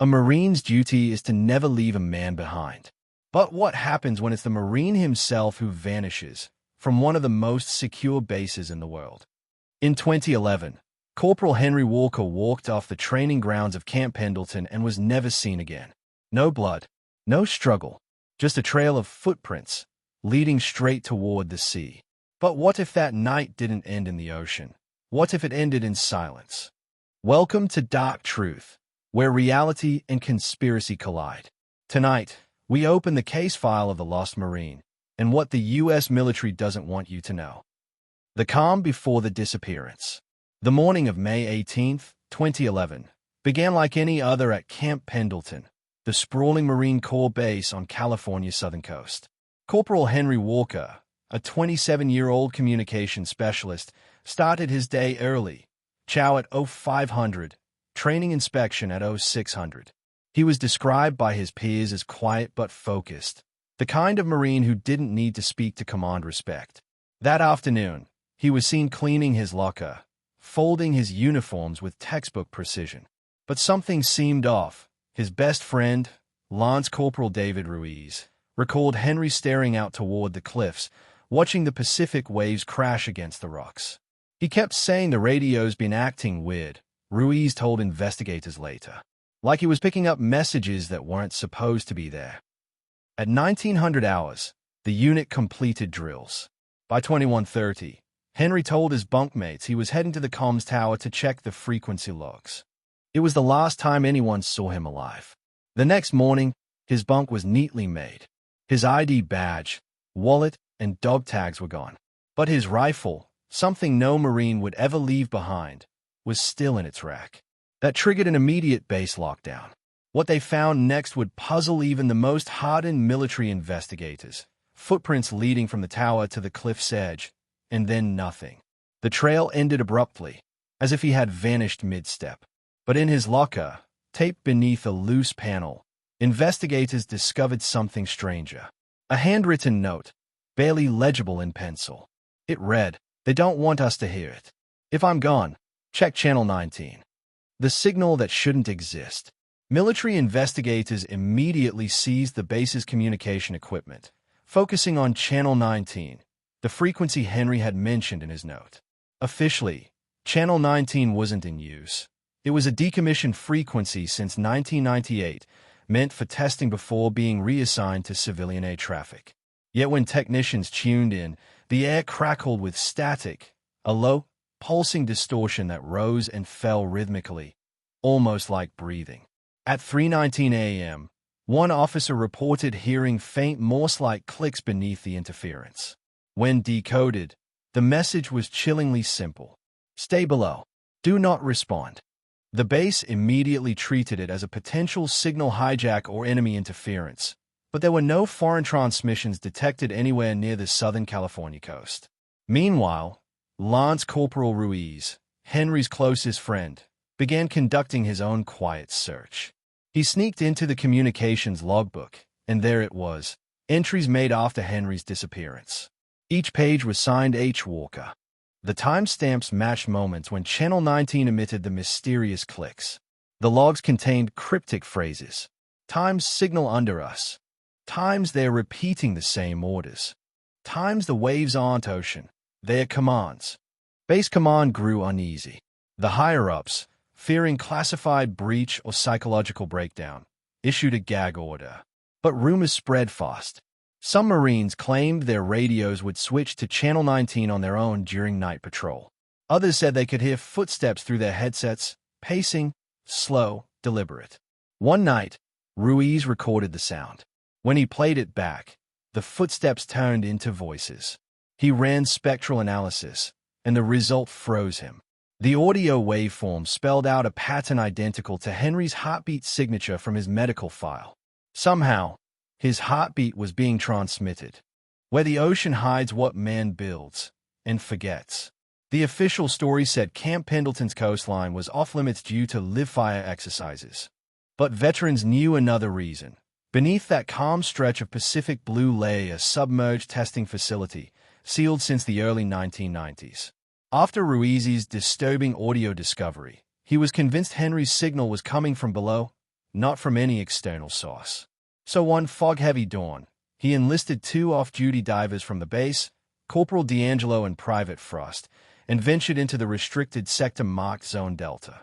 A Marine's duty is to never leave a man behind. But what happens when it's the Marine himself who vanishes from one of the most secure bases in the world? In 2011, Corporal Henry Walker walked off the training grounds of Camp Pendleton and was never seen again. No blood, no struggle, just a trail of footprints leading straight toward the sea. But what if that night didn't end in the ocean? What if it ended in silence? Welcome to Dark Truth, where reality and conspiracy collide. Tonight, we open the case file of the lost Marine and what the U.S. military doesn't want you to know. The calm before the disappearance. The morning of May 18, 2011, began like any other at Camp Pendleton, the sprawling Marine Corps base on California's southern coast. Corporal Henry Walker, a 27-year-old communications specialist, started his day early, chow at 0500, training inspection at 0600. He was described by his peers as quiet but focused, the kind of Marine who didn't need to speak to command respect. That afternoon, he was seen cleaning his locker, folding his uniforms with textbook precision. But something seemed off. His best friend, Lance Corporal David Ruiz, recalled Henry staring out toward the cliffs, watching the Pacific waves crash against the rocks. He kept saying the radio's been acting weird, Ruiz told investigators later, like he was picking up messages that weren't supposed to be there. At 1900 hours, the unit completed drills. By 2130, Henry told his bunkmates he was heading to the comms tower to check the frequency logs. It was the last time anyone saw him alive. The next morning, his bunk was neatly made. His ID badge, wallet, and dog tags were gone. But his rifle, something no Marine would ever leave behind, was still in its rack. That triggered an immediate base lockdown. What they found next would puzzle even the most hardened military investigators. Footprints leading from the tower to the cliff's edge, and then nothing. The trail ended abruptly, as if he had vanished mid-step. But in his locker, taped beneath a loose panel, investigators discovered something stranger. A handwritten note, barely legible in pencil. It read, "They don't want us to hear it. If I'm gone, check Channel 19. The signal that shouldn't exist. Military investigators immediately seized the base's communication equipment, focusing on Channel 19, the frequency Henry had mentioned in his note. Officially, Channel 19 wasn't in use. It was a decommissioned frequency since 1998, meant for testing before being reassigned to civilian air traffic. Yet when technicians tuned in, the air crackled with static, a low, pulsing distortion that rose and fell rhythmically, almost like breathing. At 3:19 a.m., one officer reported hearing faint Morse-like clicks beneath the interference. When decoded, the message was chillingly simple. Stay below. Do not respond. The base immediately treated it as a potential signal hijack or enemy interference, but there were no foreign transmissions detected anywhere near the Southern California coast. Meanwhile, Lance Corporal Ruiz, Henry's closest friend, began conducting his own quiet search. He sneaked into the communications logbook, and there it was, entries made after Henry's disappearance. Each page was signed H. Walker. The timestamps matched moments when Channel 19 emitted the mysterious clicks. The logs contained cryptic phrases. Times signal under us. Times they're repeating the same orders. Times the waves aren't ocean. They're commands. Base command grew uneasy. The higher-ups, fearing classified breach or psychological breakdown, issued a gag order. But rumors spread fast. Some Marines claimed their radios would switch to Channel 19 on their own during night patrol. Others said they could hear footsteps through their headsets, pacing, slow, deliberate. One night, Ruiz recorded the sound. When he played it back, the footsteps turned into voices. He ran spectral analysis, and the result froze him. The audio waveform spelled out a pattern identical to Henry's heartbeat signature from his medical file. Somehow, his heartbeat was being transmitted. Where the ocean hides what man builds and forgets. The official story said Camp Pendleton's coastline was off-limits due to live-fire exercises. But veterans knew another reason. Beneath that calm stretch of Pacific blue lay a submerged testing facility, sealed since the early 1990s. After Ruiz's disturbing audio discovery, he was convinced Henry's signal was coming from below, not from any external source. So one fog-heavy dawn, he enlisted 2 off-duty divers from the base, Corporal D'Angelo and Private Frost, and ventured into the restricted sector marked Zone Delta.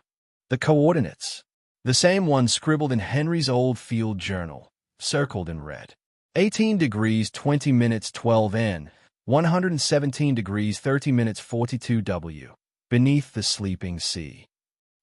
The coordinates, the same ones scribbled in Henry's old field journal, circled in red. 18 degrees 20 minutes 12 N, 117 degrees 30 minutes 42 W, beneath the sleeping sea.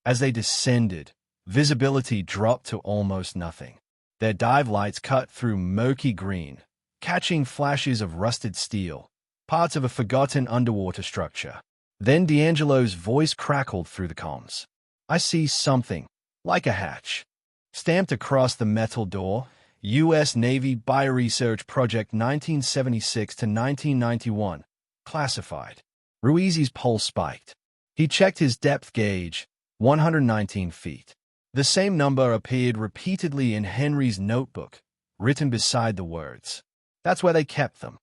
As they descended, visibility dropped to almost nothing. Their dive lights cut through murky green, catching flashes of rusted steel, parts of a forgotten underwater structure. Then D'Angelo's voice crackled through the comms. "I see something, like a hatch." Stamped across the metal door, U.S. Navy Bioresearch Project 1976 to 1991, classified. Ruiz's pulse spiked. He checked his depth gauge, 119 feet. The same number appeared repeatedly in Henry's notebook, written beside the words. That's where they kept them.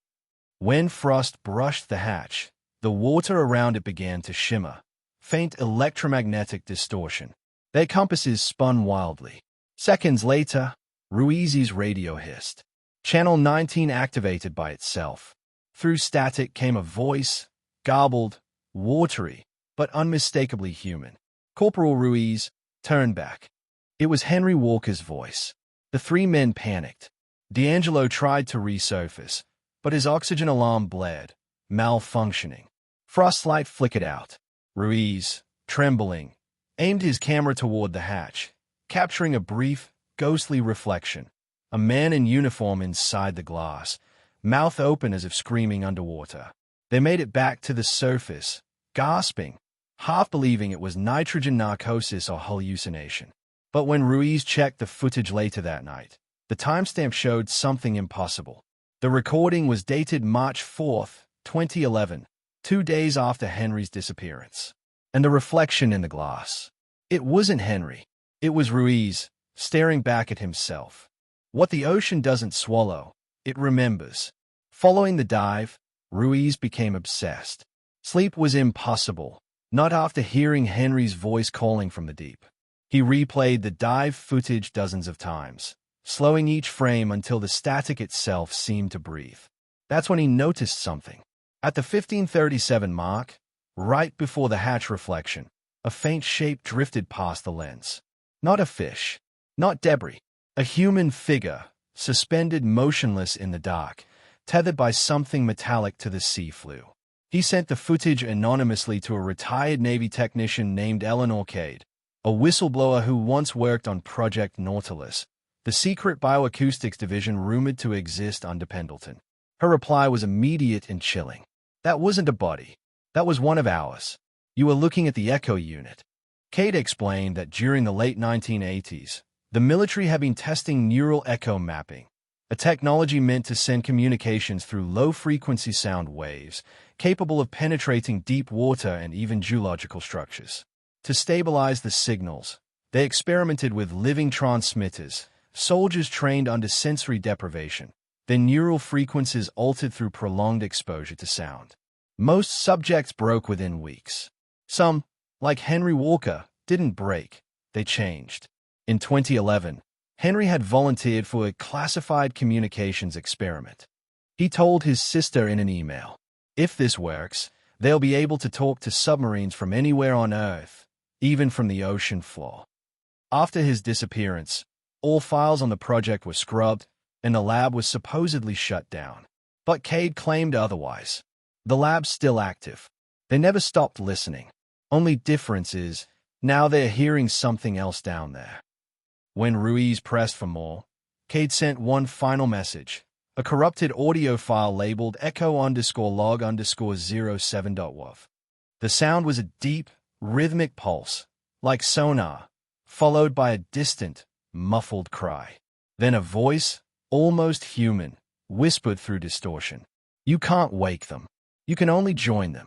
When Frost brushed the hatch, the water around it began to shimmer, faint electromagnetic distortion. Their compasses spun wildly. Seconds later, Ruiz's radio hissed. Channel 19 activated by itself. Through static came a voice, garbled, watery, but unmistakably human. "Corporal Ruiz, turn back." It was Henry Walker's voice. The 3 men panicked. D'Angelo tried to resurface, but his oxygen alarm blared, malfunctioning. Frost's light flickered out. Ruiz, trembling, aimed his camera toward the hatch, capturing a brief, ghostly reflection. A man in uniform inside the glass, mouth open as if screaming underwater. They made it back to the surface, gasping, half believing it was nitrogen narcosis or hallucination. But when Ruiz checked the footage later that night, the timestamp showed something impossible. The recording was dated March 4, 2011, 2 days after Henry's disappearance. And the reflection in the glass. It wasn't Henry. It was Ruiz, staring back at himself. What the ocean doesn't swallow, it remembers. Following the dive, Ruiz became obsessed. Sleep was impossible, not after hearing Henry's voice calling from the deep. He replayed the dive footage dozens of times, slowing each frame until the static itself seemed to breathe. That's when he noticed something. At the 15:37 mark, right before the hatch reflection, a faint shape drifted past the lens. Not a fish, not debris, a human figure, suspended motionless in the dark, tethered by something metallic to the sea flue. He sent the footage anonymously to a retired Navy technician named Eleanor Cade, a whistleblower who once worked on Project Nautilus, the secret bioacoustics division rumored to exist under Pendleton. Her reply was immediate and chilling. "That wasn't a body. That was one of ours. You were looking at the echo unit." Cade explained that during the late 1980s, the military had been testing neural echo mapping, a technology meant to send communications through low-frequency sound waves, capable of penetrating deep water and even geological structures. To stabilize the signals, they experimented with living transmitters, soldiers trained under sensory deprivation, their neural frequencies altered through prolonged exposure to sound. Most subjects broke within weeks. Some, like Henry Walker, didn't break, they changed. In 2011, Henry had volunteered for a classified communications experiment. He told his sister in an email, "If this works, they'll be able to talk to submarines from anywhere on Earth, even from the ocean floor." After his disappearance, all files on the project were scrubbed, and the lab was supposedly shut down. But Cade claimed otherwise. The lab's still active. They never stopped listening. Only difference is, now they're hearing something else down there. When Ruiz pressed for more, Cade sent one final message, a corrupted audio file labeled echo_log_07.wav. The sound was a deep, rhythmic pulse, like sonar, followed by a distant, muffled cry. Then a voice, almost human, whispered through distortion. "You can't wake them. You can only join them."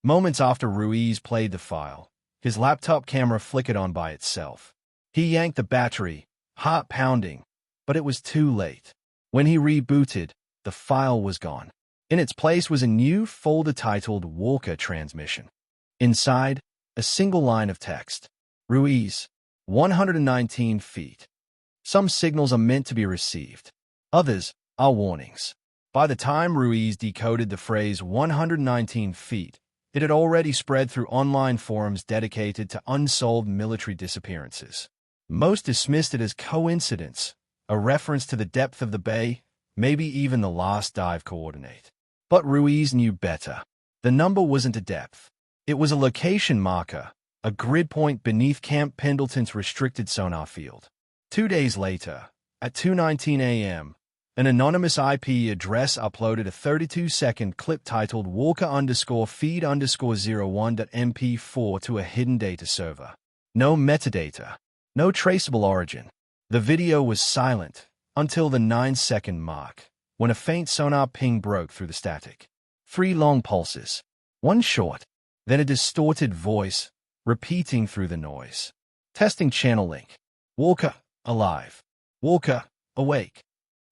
Moments after Ruiz played the file, his laptop camera flickered on by itself. He yanked the battery, heart pounding, but it was too late. When he rebooted, the file was gone. In its place was a new folder titled Walker Transmission. Inside, a single line of text. "Ruiz, 119 feet. Some signals are meant to be received. Others are warnings. By the time Ruiz decoded the phrase 119 feet, it had already spread through online forums dedicated to unsolved military disappearances. Most dismissed it as coincidence, a reference to the depth of the bay, maybe even the last dive coordinate. But Ruiz knew better. The number wasn't a depth. It was a location marker, a grid point beneath Camp Pendleton's restricted sonar field. 2 days later, at 2:19 a.m., an anonymous IP address uploaded a 32-second clip titled Walker_feed_01.mp4 to a hidden data server. No metadata, no traceable origin. The video was silent until the 9-second mark, when a faint sonar ping broke through the static. 3 long pulses, 1 short, then a distorted voice, repeating through the noise. Testing channel link. Walker, alive. Walker, awake.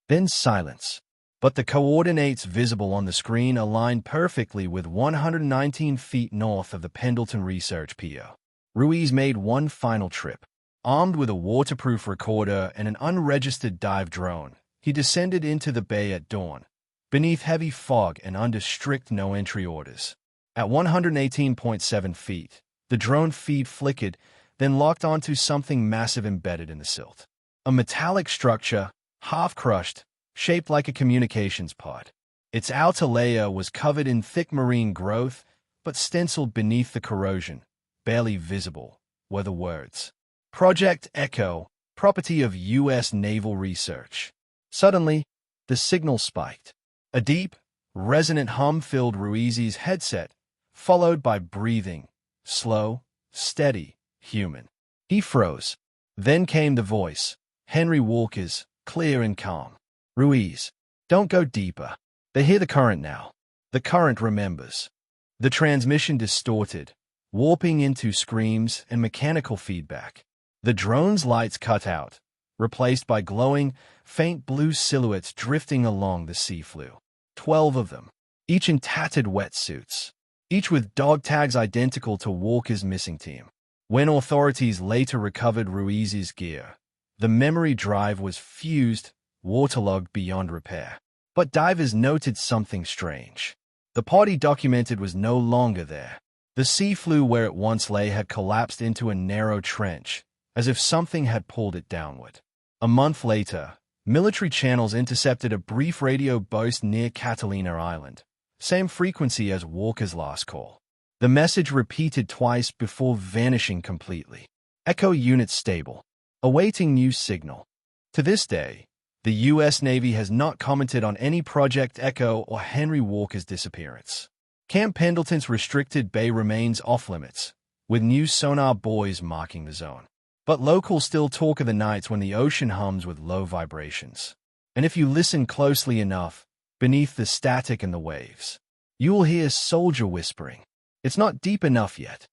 Then silence. But the coordinates visible on the screen aligned perfectly with 119 feet north of the Pendleton Research PO. Ruiz made one final trip. Armed with a waterproof recorder and an unregistered dive drone, he descended into the bay at dawn, beneath heavy fog and under strict no-entry orders. At 118.7 feet, the drone feed flickered, then locked onto something massive embedded in the silt. A metallic structure, half-crushed, shaped like a communications pod. Its outer layer was covered in thick marine growth, but stenciled beneath the corrosion, barely visible, were the words, Project Echo, property of U.S. Naval Research. Suddenly, the signal spiked. A deep, resonant hum filled Ruiz's headset, followed by breathing, slow, steady, human. He froze. Then came the voice, Henry Walker's, clear and calm. Ruiz, don't go deeper. They hear the current now. The current remembers. The transmission distorted, warping into screams and mechanical feedback. The drone's lights cut out, replaced by glowing, faint blue silhouettes drifting along the seafloor. 12 of them, each in tattered wetsuits, each with dog tags identical to Walker's missing team. When authorities later recovered Ruiz's gear, the memory drive was fused, waterlogged beyond repair. But divers noted something strange. The pod he documented was no longer there. The seafloor where it once lay had collapsed into a narrow trench, as if something had pulled it downward. A month later, military channels intercepted a brief radio burst near Catalina Island, same frequency as Walker's last call. The message repeated twice before vanishing completely. Echo unit stable, awaiting new signal. To this day, the U.S. Navy has not commented on any Project Echo or Henry Walker's disappearance. Camp Pendleton's restricted bay remains off-limits, with new sonar buoys marking the zone. But locals still talk of the nights when the ocean hums with low vibrations. And if you listen closely enough, beneath the static and the waves, you will hear soldier whispering. It's not deep enough yet.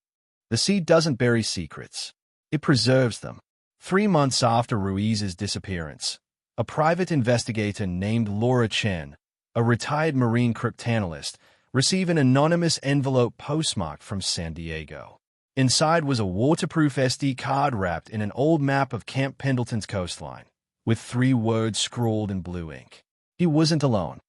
The sea doesn't bury secrets. It preserves them. 3 months after Ruiz's disappearance, a private investigator named Laura Chen, a retired Marine cryptanalyst, received an anonymous envelope postmarked from San Diego. Inside was a waterproof SD card wrapped in an old map of Camp Pendleton's coastline, with 3 words scrawled in blue ink. He wasn't alone.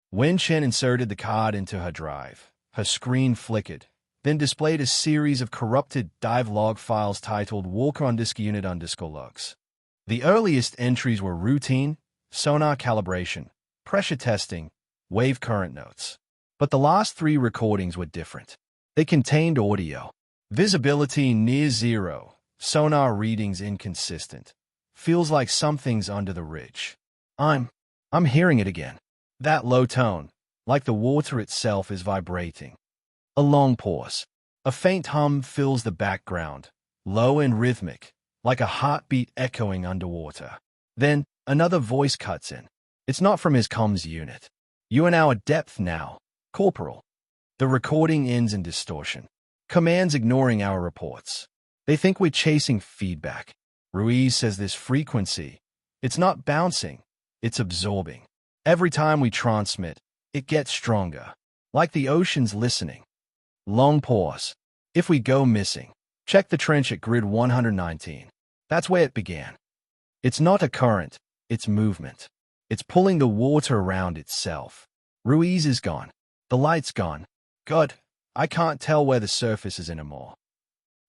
When Chen inserted the card into her drive, her screen flickered, then displayed a series of corrupted dive log files titled Walker_unit_logs. The earliest entries were routine, sonar calibration, pressure testing, wave current notes. But the last 3 recordings were different. They contained audio. Visibility near zero, sonar readings inconsistent. Feels like something's under the ridge. I'm hearing it again. That low tone, like the water itself is vibrating. A long pause. A faint hum fills the background, low and rhythmic, like a heartbeat echoing underwater. Then, another voice cuts in. It's not from his comms unit. You are now at depth now, Corporal. The recording ends in distortion. Command's ignoring our reports. They think we're chasing feedback. Ruiz says this frequency. It's not bouncing, it's absorbing. Every time we transmit, it gets stronger. Like the ocean's listening. Long pause. If we go missing, check the trench at grid 119. That's where it began. It's not a current, it's movement. It's pulling the water around itself. Ruiz is gone. The light's gone. God, I can't tell where the surface is anymore.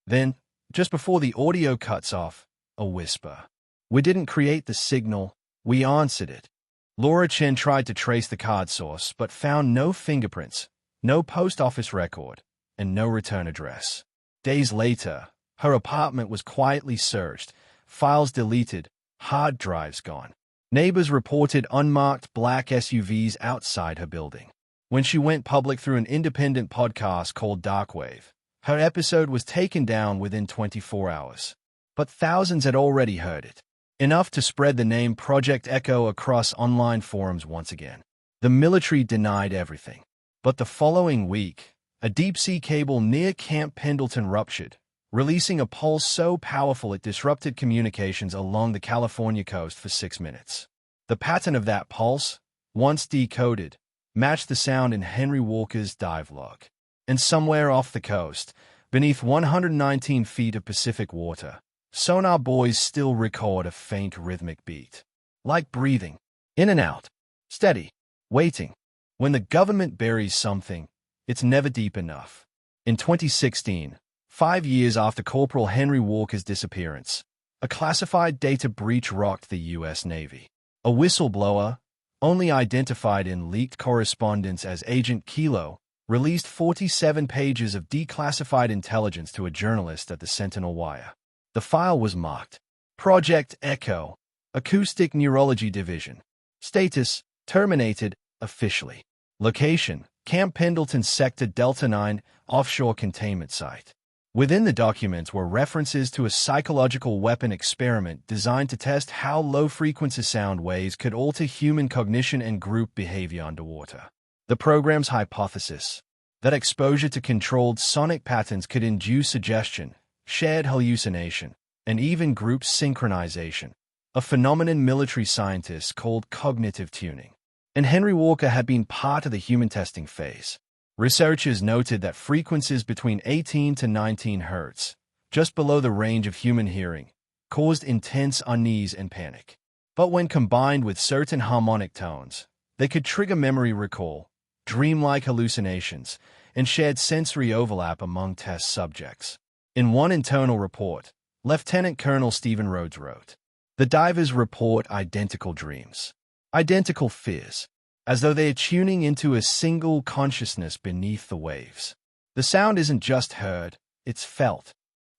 Then, just before the audio cuts off, a whisper. We didn't create the signal, we answered it. Laura Chen tried to trace the card source, but found no fingerprints, no post office record, and no return address. Days later, her apartment was quietly searched, files deleted, hard drives gone. Neighbors reported unmarked black SUVs outside her building. When she went public through an independent podcast called Darkwave, her episode was taken down within 24 hours. But thousands had already heard it. Enough to spread the name Project Echo across online forums once again. The military denied everything. But the following week, a deep-sea cable near Camp Pendleton ruptured, releasing a pulse so powerful it disrupted communications along the California coast for 6 minutes. The pattern of that pulse, once decoded, matched the sound in Henry Walker's dive log. And somewhere off the coast, beneath 119 feet of Pacific water, sonar buoys still record a faint rhythmic beat. Like breathing. In and out. Steady. Waiting. When the government buries something, it's never deep enough. In 2016, 5 years after Corporal Henry Walker's disappearance, a classified data breach rocked the U.S. Navy. A whistleblower, only identified in leaked correspondence as Agent Kilo, released 47 pages of declassified intelligence to a journalist at the Sentinel Wire. The file was marked Project Echo, Acoustic Neurology Division. Status, terminated, officially. Location, Camp Pendleton Sector Delta 9, offshore containment site. Within the documents were references to a psychological weapon experiment designed to test how low-frequency sound waves could alter human cognition and group behavior underwater. The program's hypothesis, that exposure to controlled sonic patterns could induce suggestion, shared hallucination, and even group synchronization, a phenomenon military scientists called cognitive tuning. And Henry Walker had been part of the human testing phase. Researchers noted that frequencies between 18 to 19 Hz, just below the range of human hearing, caused intense unease and panic. But when combined with certain harmonic tones, they could trigger memory recall, dreamlike hallucinations, and shared sensory overlap among test subjects. In one internal report, Lieutenant Colonel Stephen Rhodes wrote, "The divers report identical dreams, identical fears, as though they are tuning into a single consciousness beneath the waves. The sound isn't just heard, it's felt."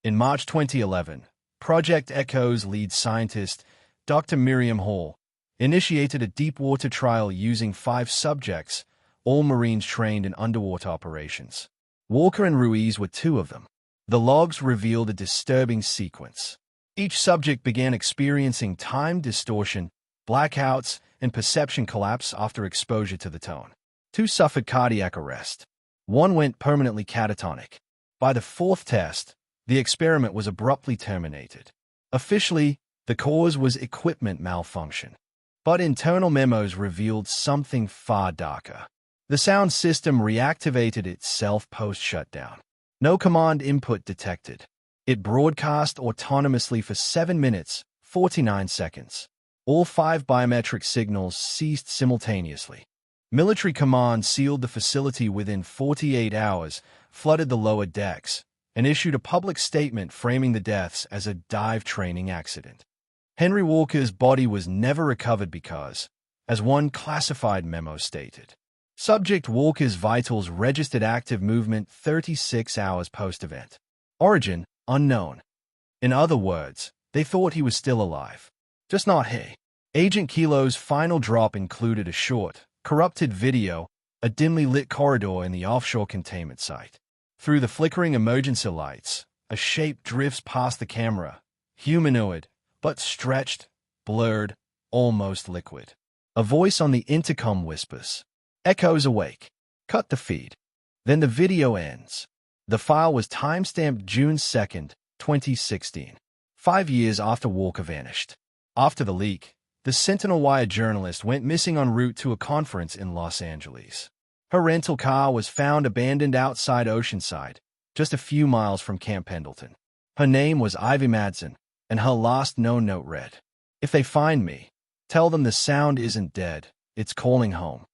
In March 2011, Project Echo's lead scientist, Dr. Miriam Hall, initiated a deep-water trial using 5 subjects, all Marines trained in underwater operations. Walker and Ruiz were 2 of them. The logs revealed a disturbing sequence. Each subject began experiencing time distortion, blackouts, and perception collapse after exposure to the tone. 2 suffered cardiac arrest. 1 went permanently catatonic. By the 4th test, the experiment was abruptly terminated. Officially, the cause was equipment malfunction. But internal memos revealed something far darker. The sound system reactivated itself post-shutdown. No command input detected. It broadcast autonomously for 7 minutes, 49 seconds. All 5 biometric signals ceased simultaneously. Military command sealed the facility within 48 hours, flooded the lower decks, and issued a public statement framing the deaths as a dive training accident. Henry Walker's body was never recovered because, as one classified memo stated, Subject Walker's vitals registered active movement 36 hours post-event. Origin, unknown. In other words, they thought he was still alive. Just not he. Agent Kilo's final drop included a short, corrupted video, a dimly lit corridor in the offshore containment site. Through the flickering emergency lights, a shape drifts past the camera, humanoid, but stretched, blurred, almost liquid. A voice on the intercom whispers, "Echo's awake. Cut the feed." Then the video ends. The file was timestamped June 2nd, 2016, 5 years after Walker vanished. After the leak, the Sentinel Wire journalist went missing en route to a conference in Los Angeles. Her rental car was found abandoned outside Oceanside, just a few miles from Camp Pendleton. Her name was Ivy Madsen, and her last known note read, If they find me, tell them the sound isn't dead, it's calling home.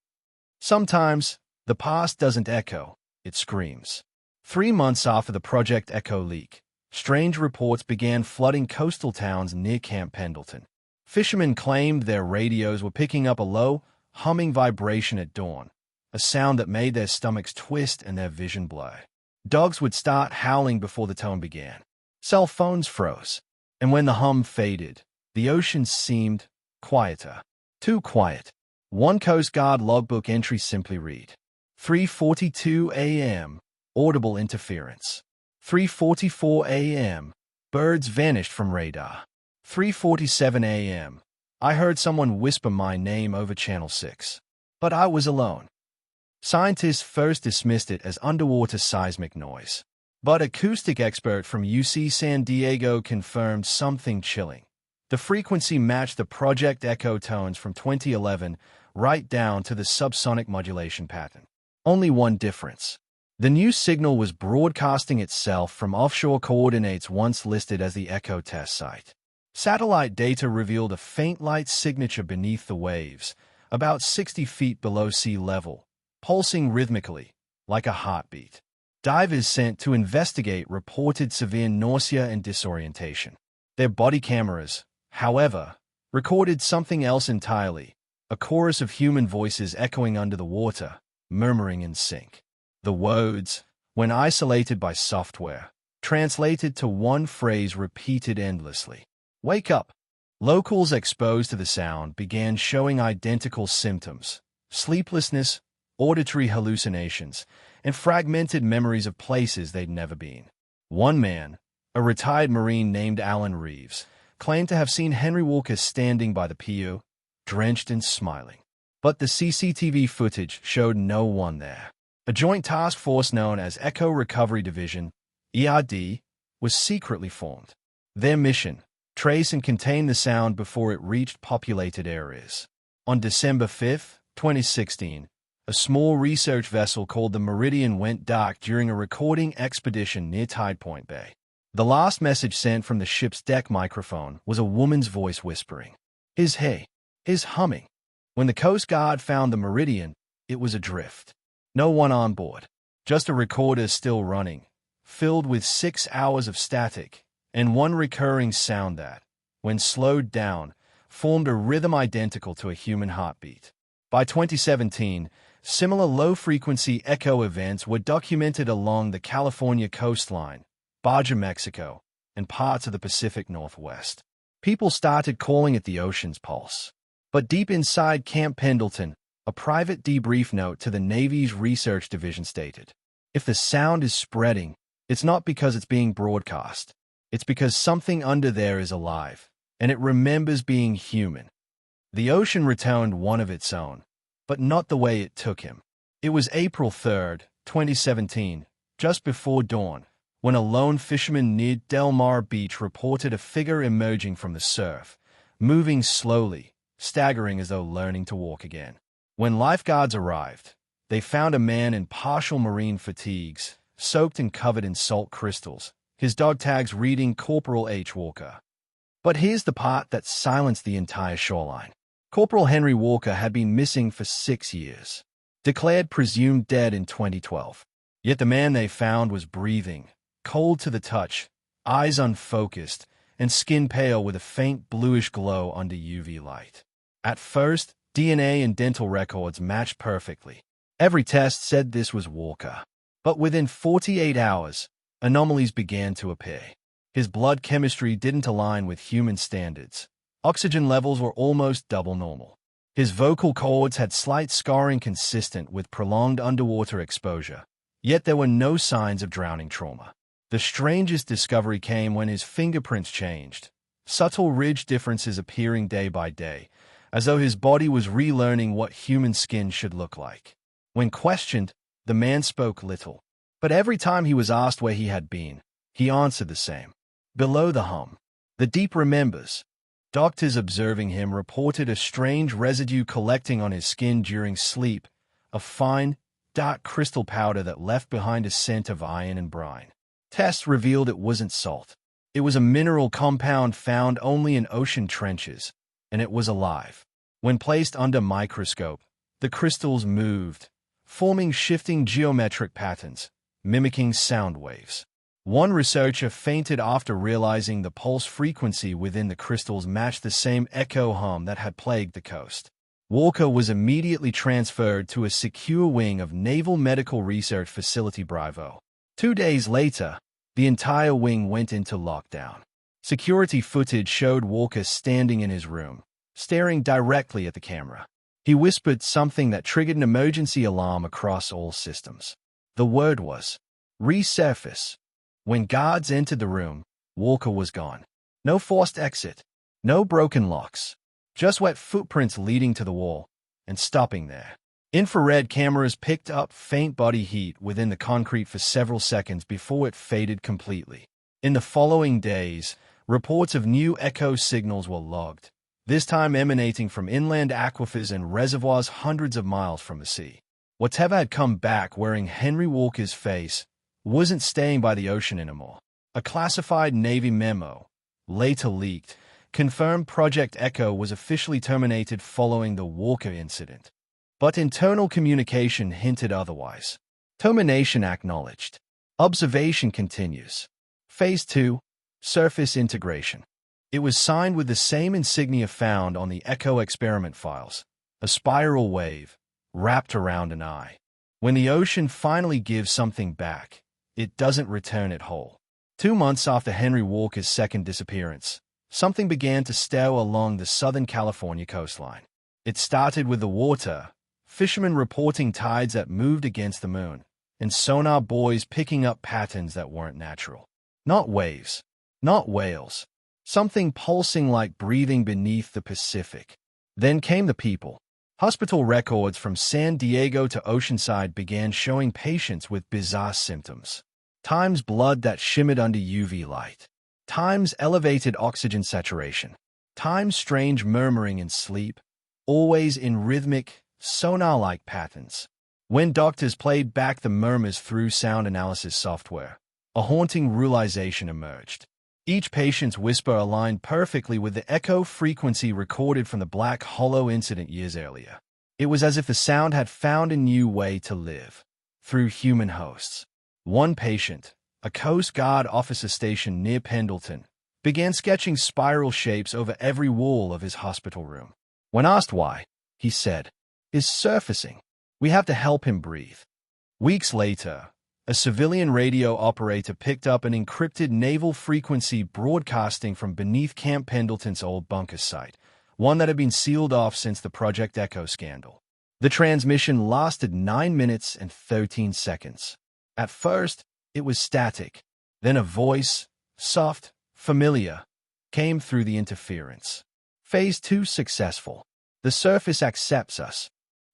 Sometimes, the past doesn't echo, it screams. 3 months after the Project Echo leak, strange reports began flooding coastal towns near Camp Pendleton. Fishermen claimed their radios were picking up a low, humming vibration at dawn, a sound that made their stomachs twist and their vision blur. Dogs would start howling before the tone began. Cell phones froze, and when the hum faded, the ocean seemed quieter. Too quiet. One Coast Guard logbook entry simply read, 3:42 a.m., audible interference. 3:44 a.m., birds vanished from radar. 3:47 a.m., I heard someone whisper my name over Channel 6. But I was alone. Scientists first dismissed it as underwater seismic noise. But acoustic expert from UC San Diego confirmed something chilling. The frequency matched the Project Echo tones from 2011 right down to the subsonic modulation pattern. Only one difference. The new signal was broadcasting itself from offshore coordinates once listed as the Echo test site. Satellite data revealed a faint light signature beneath the waves, about 60 feet below sea level, pulsing rhythmically, like a heartbeat. Divers sent to investigate reported severe nausea and disorientation. Their body cameras, however, recorded something else entirely, a chorus of human voices echoing under the water, murmuring in sync. The words, when isolated by software, translated to one phrase repeated endlessly. Wake up. Locals exposed to the sound began showing identical symptoms: sleeplessness, auditory hallucinations, and fragmented memories of places they'd never been. One man, a retired Marine named Alan Reeves, claimed to have seen Henry Walker standing by the pier, drenched and smiling. But the CCTV footage showed no one there. A joint task force known as Echo Recovery Division, ERD, was secretly formed. Their mission: trace and contain the sound before it reached populated areas. On December 5, 2016, a small research vessel called the Meridian went dark during a recording expedition near Tide Point Bay. The last message sent from the ship's deck microphone was a woman's voice whispering, "His hey, his humming." When the Coast Guard found the Meridian, it was adrift. No one on board, just a recorder still running, filled with 6 hours of static, and one recurring sound that, when slowed down, formed a rhythm identical to a human heartbeat. By 2017, similar low-frequency echo events were documented along the California coastline, Baja, Mexico, and parts of the Pacific Northwest. People started calling it the ocean's pulse. But deep inside Camp Pendleton, a private debrief note to the Navy's research division stated, "If the sound is spreading, it's not because it's being broadcast. It's because something under there is alive, and it remembers being human." The ocean returned one of its own, but not the way it took him. It was April 3, 2017, just before dawn, when a lone fisherman near Del Mar Beach reported a figure emerging from the surf, moving slowly, staggering as though learning to walk again. When lifeguards arrived, they found a man in partial marine fatigues, soaked and covered in salt crystals, his dog tags reading Corporal H. Walker. But here's the part that silenced the entire shoreline. Corporal Henry Walker had been missing for 6 years, declared presumed dead in 2012. Yet the man they found was breathing, cold to the touch, eyes unfocused, and skin pale with a faint bluish glow under UV light. At first, DNA and dental records matched perfectly. Every test said this was Walker. But within 48 hours, anomalies began to appear. His blood chemistry didn't align with human standards. Oxygen levels were almost double normal. His vocal cords had slight scarring consistent with prolonged underwater exposure. Yet there were no signs of drowning trauma. The strangest discovery came when his fingerprints changed, subtle ridge differences appearing day by day, as though his body was relearning what human skin should look like. When questioned, the man spoke little. But every time he was asked where he had been, he answered the same. Below the hum. The deep remembers. Doctors observing him reported a strange residue collecting on his skin during sleep, a fine, dark crystal powder that left behind a scent of iron and brine. Tests revealed it wasn't salt. It was a mineral compound found only in ocean trenches, and it was alive. When placed under microscope, the crystals moved, forming shifting geometric patterns, mimicking sound waves. One researcher fainted after realizing the pulse frequency within the crystals matched the same echo hum that had plagued the coast. Walker was immediately transferred to a secure wing of Naval Medical Research Facility Bravo. 2 days later, the entire wing went into lockdown. Security footage showed Walker standing in his room, staring directly at the camera. He whispered something that triggered an emergency alarm across all systems. The word was, "resurface." When guards entered the room, Walker was gone. No forced exit, no broken locks, just wet footprints leading to the wall and stopping there. Infrared cameras picked up faint body heat within the concrete for several seconds before it faded completely. In the following days, reports of new echo signals were logged, this time emanating from inland aquifers and reservoirs hundreds of miles from the sea. Whatever had come back wearing Henry Walker's face wasn't staying by the ocean anymore. A classified Navy memo, later leaked, confirmed Project Echo was officially terminated following the Walker incident. But internal communication hinted otherwise. Termination acknowledged. Observation continues. Phase 2, surface integration. It was signed with the same insignia found on the Echo experiment files, a spiral wave wrapped around an eye. When the ocean finally gives something back, it doesn't return it whole. 2 months after Henry Walker's second disappearance, something began to stir along the Southern California coastline. It started with the water, fishermen reporting tides that moved against the moon, and sonar buoys picking up patterns that weren't natural. Not waves, not whales, something pulsing like breathing beneath the Pacific. Then came the people. Hospital records from San Diego to Oceanside began showing patients with bizarre symptoms. Times blood that shimmered under UV light. Times elevated oxygen saturation. Times strange murmuring in sleep, always in rhythmic, sonar-like patterns. When doctors played back the murmurs through sound analysis software, a haunting realization emerged. Each patient's whisper aligned perfectly with the echo frequency recorded from the Black Hollow incident years earlier. It was as if the sound had found a new way to live, through human hosts. One patient, a Coast Guard officer stationed near Pendleton, began sketching spiral shapes over every wall of his hospital room. When asked why, he said, "Is surfacing. We have to help him breathe." Weeks later, a civilian radio operator picked up an encrypted naval frequency broadcasting from beneath Camp Pendleton's old bunker site, one that had been sealed off since the Project Echo scandal. The transmission lasted 9 minutes and 13 seconds. At first, it was static. Then a voice, soft, familiar, came through the interference. Phase 2 successful. The surface accepts us.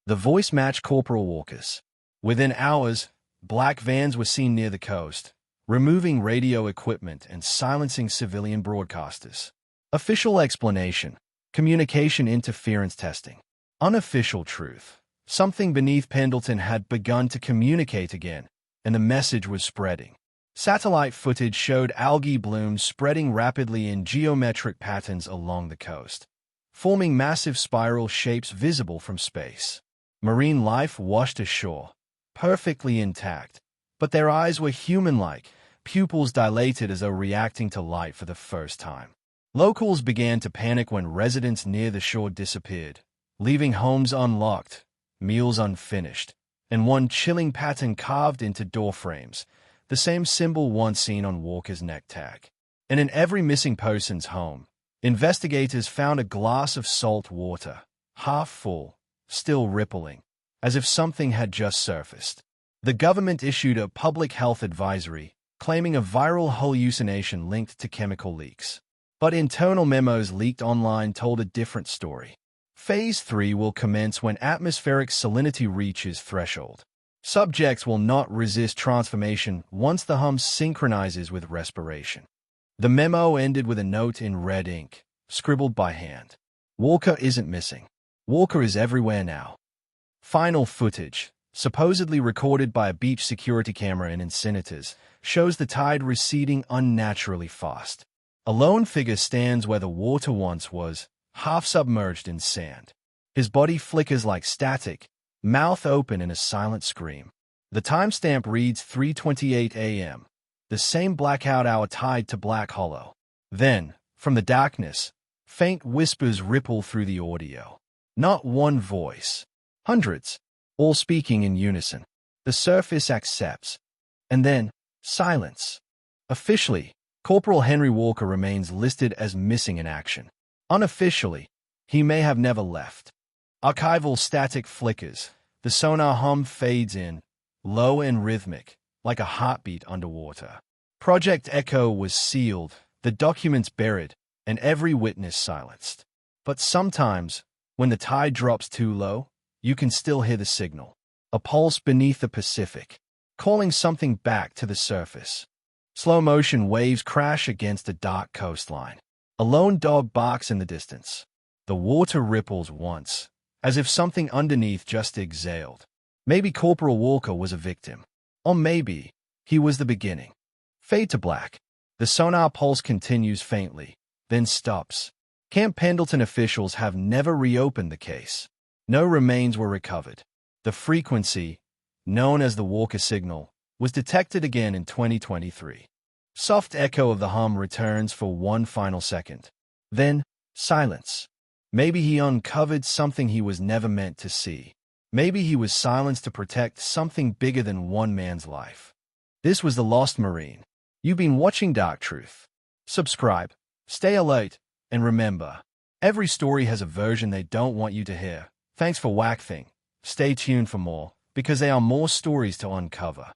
The voice matched Corporal Walker's. Within hours, black vans were seen near the coast, removing radio equipment and silencing civilian broadcasters. Official explanation: communication interference testing. Unofficial truth: something beneath Pendleton had begun to communicate again, and the message was spreading. Satellite footage showed algae blooms spreading rapidly in geometric patterns along the coast, forming massive spiral shapes visible from space. Marine life washed ashore, perfectly intact, but their eyes were human-like, pupils dilated as though reacting to light for the first time. Locals began to panic when residents near the shore disappeared, leaving homes unlocked, meals unfinished, and one chilling pattern carved into door frames, the same symbol once seen on Walker's neck tag. And in every missing person's home, investigators found a glass of salt water, half full, still rippling, as if something had just surfaced. The government issued a public health advisory, claiming a viral hallucination linked to chemical leaks. But internal memos leaked online told a different story. Phase 3 will commence when atmospheric salinity reaches threshold. Subjects will not resist transformation once the hum synchronizes with respiration. The memo ended with a note in red ink, scribbled by hand. Walker isn't missing. Walker is everywhere now. Final footage, supposedly recorded by a beach security camera in Encinitas, shows the tide receding unnaturally fast. A lone figure stands where the water once was, half submerged in sand. His body flickers like static, mouth open in a silent scream. The timestamp reads 3:28 a.m., the same blackout hour tied to Black Hollow. Then, from the darkness, faint whispers ripple through the audio. Not one voice. Hundreds, all speaking in unison. The surface accepts. And then, silence. Officially, Corporal Henry Walker remains listed as missing in action. Unofficially, he may have never left. Archival static flickers. The sonar hum fades in, low and rhythmic, like a heartbeat underwater. Project Echo was sealed, the documents buried, and every witness silenced. But sometimes, when the tide drops too low, you can still hear the signal. A pulse beneath the Pacific, calling something back to the surface. Slow-motion waves crash against a dark coastline. A lone dog barks in the distance. The water ripples once, as if something underneath just exhaled. Maybe Corporal Walker was a victim. Or maybe he was the beginning. Fade to black. The sonar pulse continues faintly, then stops. Camp Pendleton officials have never reopened the case. No remains were recovered. The frequency, known as the Walker signal, was detected again in 2023. Soft echo of the hum returns for one final second. Then, silence. Maybe he uncovered something he was never meant to see. Maybe he was silenced to protect something bigger than one man's life. This was The Lost Marine. You've been watching Dark Truth. Subscribe, stay alert, and remember, every story has a version they don't want you to hear. Thanks for watching. Stay tuned for more, because there are more stories to uncover.